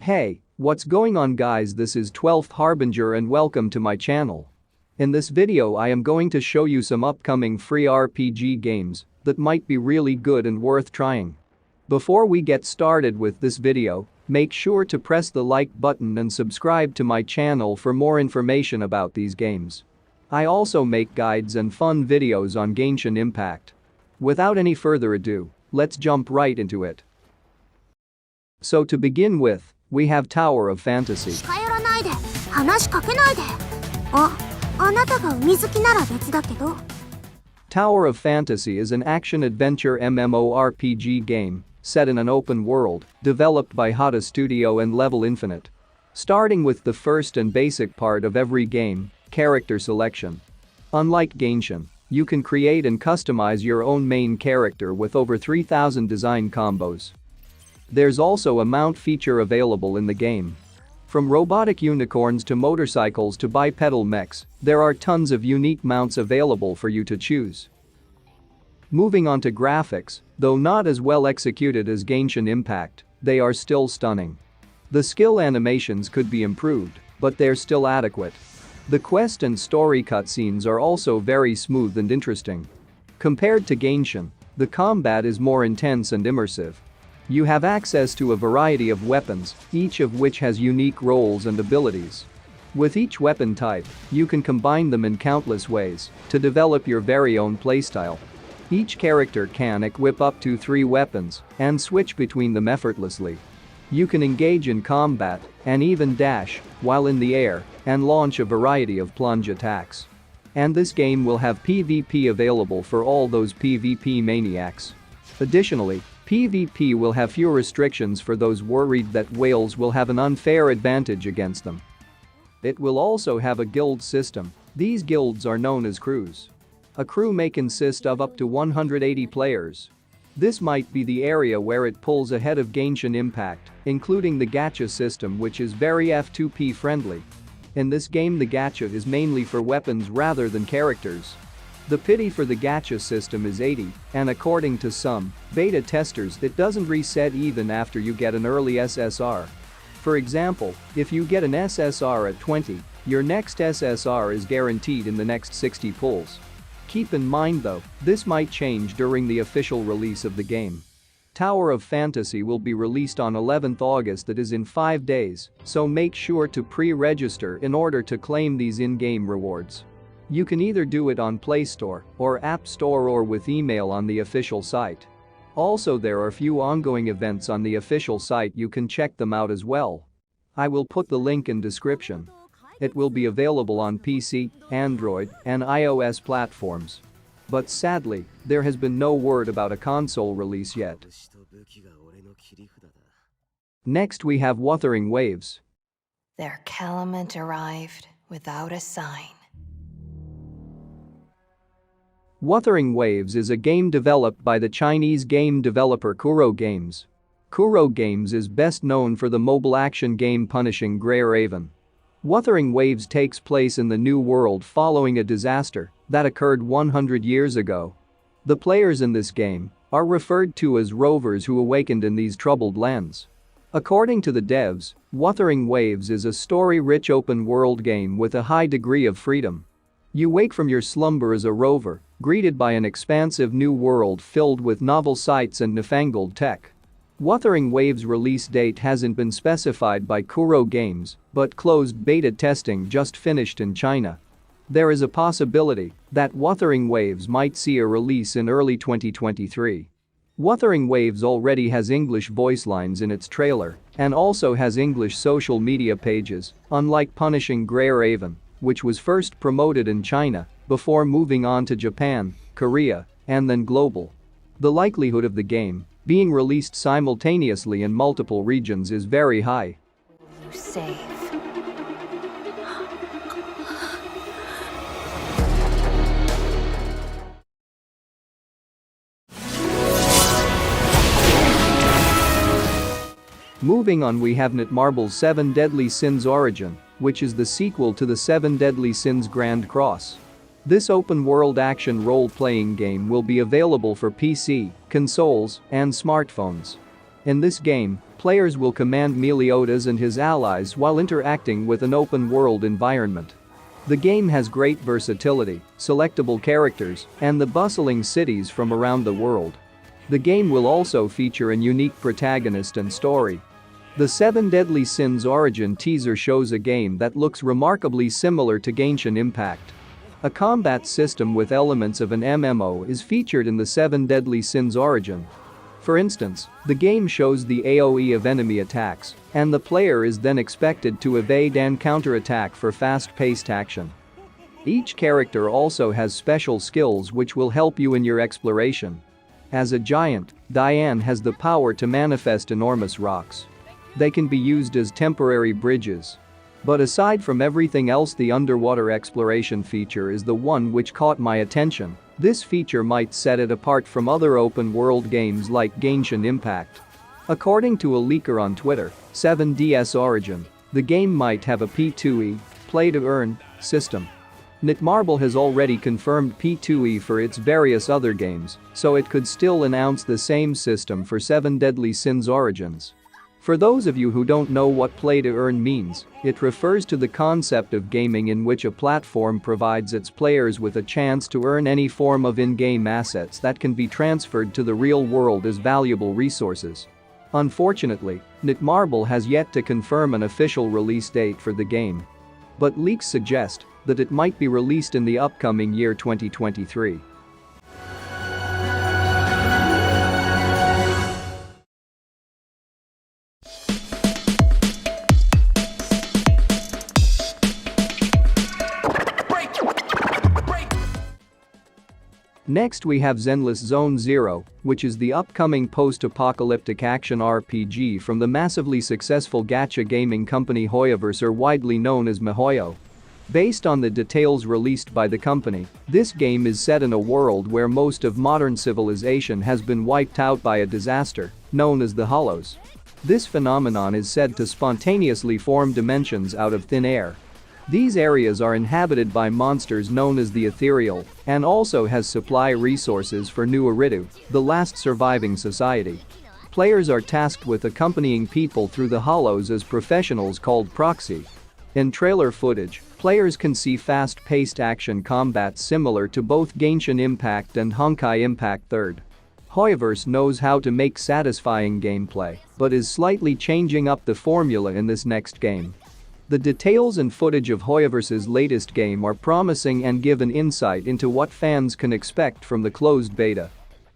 Hey, what's going on guys, this is 12th Harbinger and welcome to my channel. In this video I am going to show you some upcoming free RPG games that might be really good and worth trying. Before we get started with this video, make sure to press the like button and subscribe to my channel for more information about these games. I also make guides and fun videos on Genshin Impact. Without any further ado, let's jump right into it. So to begin with, we have Tower of Fantasy. Tower of Fantasy is an action-adventure MMORPG game set in an open world developed by Hata Studio and Level Infinite. Starting with the first and basic part of every game, character selection. Unlike Genshin, you can create and customize your own main character with over 3,000 design combos. There's also a mount feature available in the game. From robotic unicorns to motorcycles to bipedal mechs, there are tons of unique mounts available for you to choose. Moving on to graphics, though not as well executed as Genshin Impact, they are still stunning. The skill animations could be improved, but they're still adequate. The quest and story cutscenes are also very smooth and interesting. Compared to Genshin, the combat is more intense and immersive. You have access to a variety of weapons, each of which has unique roles and abilities. With each weapon type, you can combine them in countless ways to develop your very own playstyle. Each character can equip up to 3 weapons and switch between them effortlessly. You can engage in combat and even dash while in the air and launch a variety of plunge attacks. And this game will have PvP available for all those PvP maniacs. Additionally, PvP will have few restrictions for those worried that whales will have an unfair advantage against them. It will also have a guild system. These guilds are known as crews. A crew may consist of up to 180 players. This might be the area where it pulls ahead of Genshin Impact, including the Gacha system, which is very F2P friendly. In this game the Gacha is mainly for weapons rather than characters. The pity for the Gacha system is 80, and according to some beta testers it doesn't reset even after you get an early SSR. For example, if you get an SSR at 20, your next SSR is guaranteed in the next 60 pulls. Keep in mind though, this might change during the official release of the game. Tower of Fantasy will be released on 11th August, that is in 5 days, so make sure to pre-register in order to claim these in-game rewards. You can either do it on Play Store or App Store or with email on the official site. Also, there are few ongoing events on the official site, you can check them out as well. I will put the link in description. It will be available on PC, Android, and iOS platforms. But sadly, there has been no word about a console release yet. Next we have Wuthering Waves. Their calumet arrived without a sign. Wuthering Waves is a game developed by the Chinese game developer Kuro Games. Kuro Games is best known for the mobile action game Punishing Grey Raven. Wuthering Waves takes place in the New World following a disaster that occurred 100 years ago. The players in this game are referred to as rovers who awakened in these troubled lands. According to the devs, Wuthering Waves is a story-rich open-world game with a high degree of freedom. You wake from your slumber as a rover, greeted by an expansive new world filled with novel sights and newfangled tech. Wuthering Waves' release date hasn't been specified by Kuro Games, but closed beta testing just finished in China. There is a possibility that Wuthering Waves might see a release in early 2023. Wuthering Waves already has English voice lines in its trailer and also has English social media pages, unlike Punishing Grey Raven, which was first promoted in China before moving on to Japan, Korea, and then global. The likelihood of the game being released simultaneously in multiple regions is very high. You save. Moving on, we have Netmarble's 7 Deadly Sins Origin, which is the sequel to the 7 Deadly Sins Grand Cross. This open-world action role-playing game will be available for PC, consoles, and smartphones. In this game, Players will command Meliodas and his allies while interacting with an open-world environment. The game has great versatility, selectable characters, and the bustling cities from around the world. The game will also feature an unique protagonist and story. The 7 Deadly Sins Origin teaser shows a game that looks remarkably similar to Genshin Impact. A combat system with elements of an MMO is featured in the 7 Deadly Sins Origin. For instance, the game shows the AoE of enemy attacks, and the player is then expected to evade and counterattack for fast-paced action. Each character also has special skills which will help you in your exploration. As a giant, Diane has the power to manifest enormous rocks. They can be used as temporary bridges. But aside from everything else, the underwater exploration feature is the one which caught my attention. This feature might set it apart from other open-world games like Genshin Impact. According to a leaker on Twitter, 7DS Origin, the game might have a P2E, play-to-earn, system. Netmarble has already confirmed P2E for its various other games, so it could still announce the same system for 7 Deadly Sins Origins. For those of you who don't know what play-to-earn means, it refers to the concept of gaming in which a platform provides its players with a chance to earn any form of in-game assets that can be transferred to the real world as valuable resources. Unfortunately, Netmarble has yet to confirm an official release date for the game. But leaks suggest that it might be released in the upcoming year 2023. Next we have Zenless Zone Zero, which is the upcoming post-apocalyptic action RPG from the massively successful gacha gaming company Hoyoverse, or widely known as MiHoYo. Based on the details released by the company, this game is set in a world where most of modern civilization has been wiped out by a disaster known as the Hollows. This phenomenon is said to spontaneously form dimensions out of thin air. These areas are inhabited by monsters known as the Ethereal and also has supply resources for New Eridu, the last surviving society. Players are tasked with accompanying people through the Hollows as professionals called proxy. In trailer footage, players can see fast-paced action combat similar to both Genshin Impact and Honkai Impact 3rd. Hoyoverse knows how to make satisfying gameplay, but is slightly changing up the formula in this next game. The details and footage of Hoyoverse's latest game are promising and give an insight into what fans can expect from the closed beta.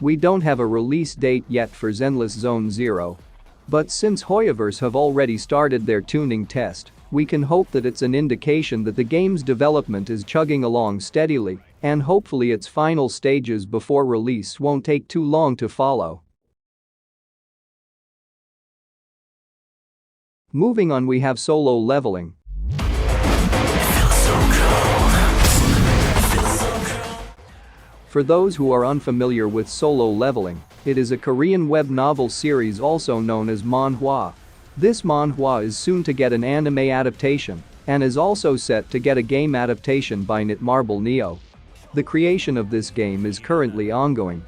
We don't have a release date yet for Zenless Zone Zero. But since Hoyoverse have already started their tuning test, we can hope that it's an indication that the game's development is chugging along steadily, and hopefully its final stages before release won't take too long to follow. Moving on, we have Solo Leveling. For those who are unfamiliar with Solo Leveling, it is a Korean web novel series also known as manhwa. This manhwa is soon to get an anime adaptation and is also set to get a game adaptation by Netmarble Neo. The creation of this game is currently ongoing.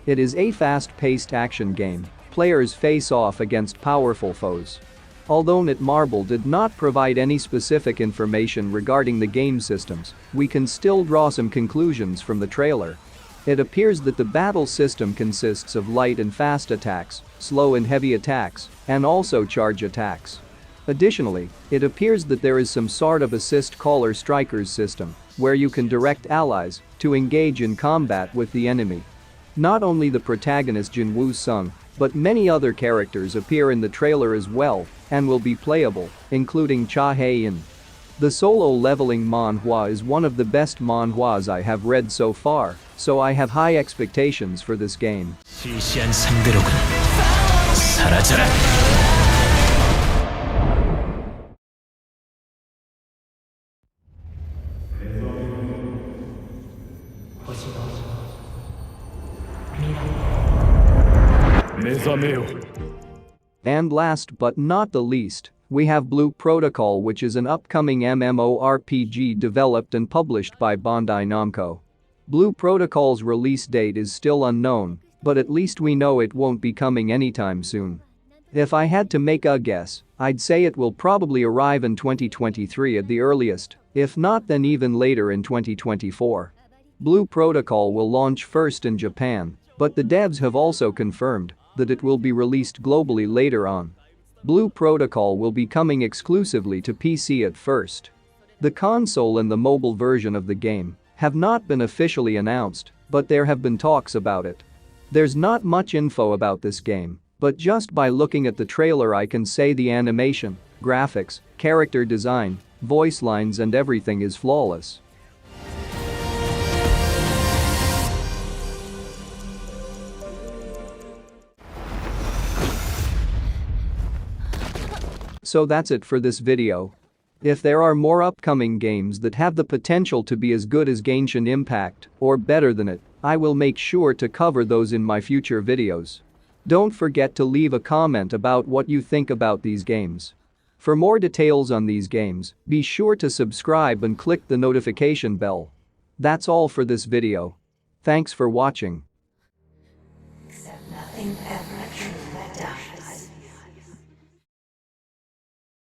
It is a fast-paced action game. Players face off against powerful foes. Although Netmarble did not provide any specific information regarding the game systems, we can still draw some conclusions from the trailer. It appears that the battle system consists of light and fast attacks, slow and heavy attacks, and also charge attacks. Additionally, it appears that there is some sort of assist caller strikers system, where you can direct allies to engage in combat with the enemy. Not only the protagonist Jin Woo-sung, but many other characters appear in the trailer as well and will be playable, including Cha Hae-in. The Solo Leveling manhwa is one of the best manhwas I have read so far, so I have high expectations for this game. And last but not the least, we have Blue Protocol, which is an upcoming MMORPG developed and published by Bandai Namco. Blue Protocol's release date is still unknown, but at least we know it won't be coming anytime soon. If I had to make a guess, I'd say it will probably arrive in 2023 at the earliest, if not then even later in 2024. Blue Protocol will launch first in Japan, but the devs have also confirmed that it will be released globally later on. Blue Protocol will be coming exclusively to PC at first. The console and the mobile version of the game have not been officially announced, but there have been talks about it. There's not much info about this game, but just by looking at the trailer I can say the animation, graphics, character design, voice lines and everything is flawless. So that's it for this video. If there are more upcoming games that have the potential to be as good as Genshin Impact or better than it, I will make sure to cover those in my future videos. Don't forget to leave a comment about what you think about these games. For more details on these games, be sure to subscribe and click the notification bell. That's all for this video. Thanks for watching. Except nothing ever truly dies.